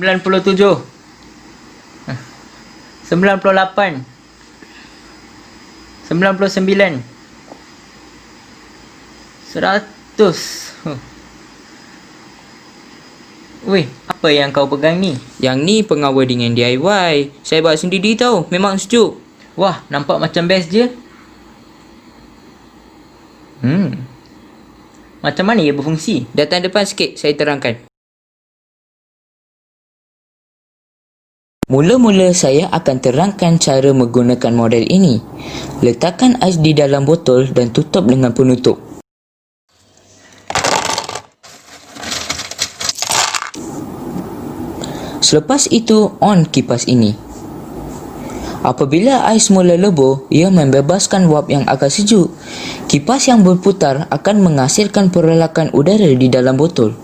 97, 98, 99, 100. Weh, apa yang kau pegang ni? Yang ni pengawal dengan DIY. Saya buat sendiri tau. Memang sejuk. Wah, nampak macam best je. Macam mana ia berfungsi? Datang depan sikit, saya terangkan. Mula-mula saya akan terangkan cara menggunakan model ini. Letakkan ais di dalam botol dan tutup dengan penutup. Selepas itu, on kipas ini. Apabila ais mula lebur, ia membebaskan wap yang agak sejuk. Kipas yang berputar akan menghasilkan perolakan udara di dalam botol.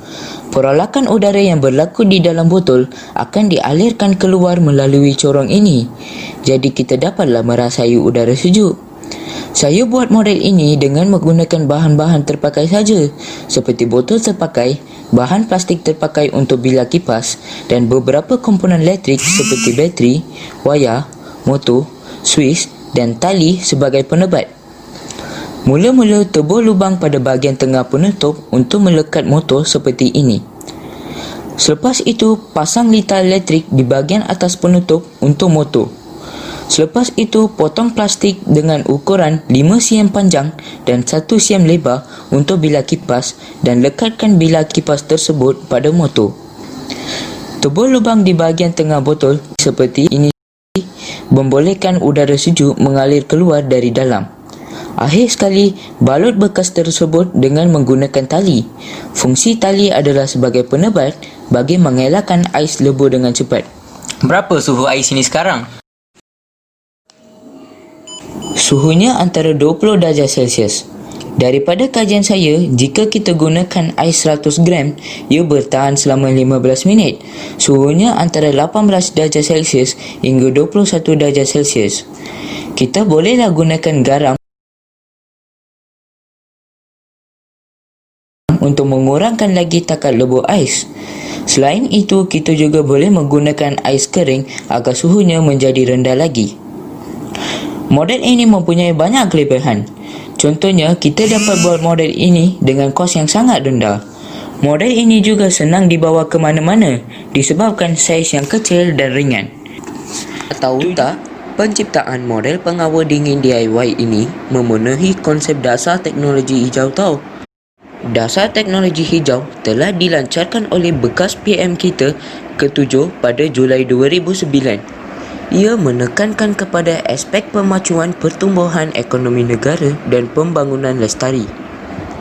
Perolakan udara yang berlaku di dalam botol akan dialirkan keluar melalui corong ini. Jadi kita dapatlah merasai udara sejuk. Saya buat model ini dengan menggunakan bahan-bahan terpakai saja, seperti botol terpakai, bahan plastik terpakai untuk bilah kipas dan beberapa komponen elektrik seperti bateri, wayar, motor, switch dan tali sebagai penebat. Mula-mula tebus lubang pada bahagian tengah penutup untuk melekat motor seperti ini. Selepas itu, pasang litar elektrik di bahagian atas penutup untuk motor. Selepas itu, potong plastik dengan ukuran 5 cm panjang dan 1 cm lebar untuk bilah kipas dan lekatkan bilah kipas tersebut pada motor. Tebus lubang di bahagian tengah botol seperti ini membolehkan udara sejuk mengalir keluar dari dalam. Akhir sekali, balut bekas tersebut dengan menggunakan tali. Fungsi tali adalah sebagai penebat bagi mengelakkan ais lebur dengan cepat. Berapa suhu ais ini sekarang? Suhunya antara 20 darjah Celsius. Daripada kajian saya, jika kita gunakan ais 100 gram, ia bertahan selama 15 minit. Suhunya antara 18 darjah Celsius hingga 21 darjah Celsius. Kita bolehlah gunakan garam untuk mengurangkan lagi takat lebur ais. Selain itu, kita juga boleh menggunakan ais kering agar suhunya menjadi rendah lagi. Model ini mempunyai banyak kelebihan. Contohnya, kita dapat buat model ini dengan kos yang sangat rendah. Model ini juga senang dibawa ke mana-mana disebabkan saiz yang kecil dan ringan. Tahu tak, penciptaan model pengawal dingin DIY ini memenuhi konsep dasar teknologi hijau tau. Dasar teknologi hijau telah dilancarkan oleh bekas PM kita ke-7 pada Julai 2009. Ia menekankan kepada aspek pemacuan pertumbuhan ekonomi negara dan pembangunan lestari.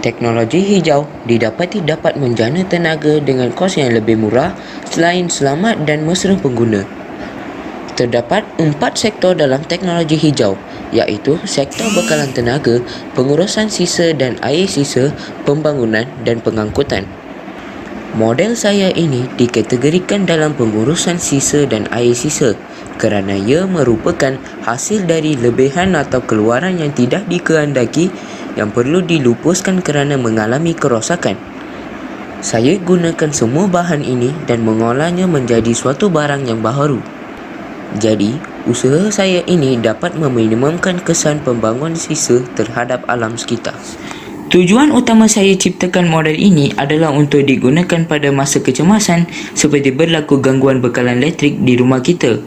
Teknologi hijau didapati dapat menjana tenaga dengan kos yang lebih murah selain selamat dan mesra pengguna. Terdapat 4 sektor dalam teknologi hijau, iaitu sektor bekalan tenaga, pengurusan sisa dan air sisa, pembangunan dan pengangkutan. Model saya ini dikategorikan dalam pengurusan sisa dan air sisa kerana ia merupakan hasil dari lebihan atau keluaran yang tidak dikehendaki yang perlu dilupuskan kerana mengalami kerosakan. Saya gunakan semua bahan ini dan mengolahnya menjadi suatu barang yang baharu. Jadi, usaha saya ini dapat meminimumkan kesan pembangunan sisa terhadap alam sekitar. Tujuan utama saya ciptakan model ini adalah untuk digunakan pada masa kecemasan seperti berlaku gangguan bekalan elektrik di rumah kita.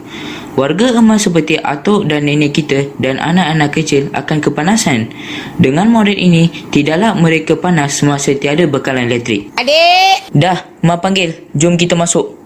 Warga emas seperti atuk dan nenek kita dan anak-anak kecil akan kepanasan. Dengan model ini, tidaklah mereka panas semasa tiada bekalan elektrik. Adik! Dah, Mak panggil. Jom kita masuk.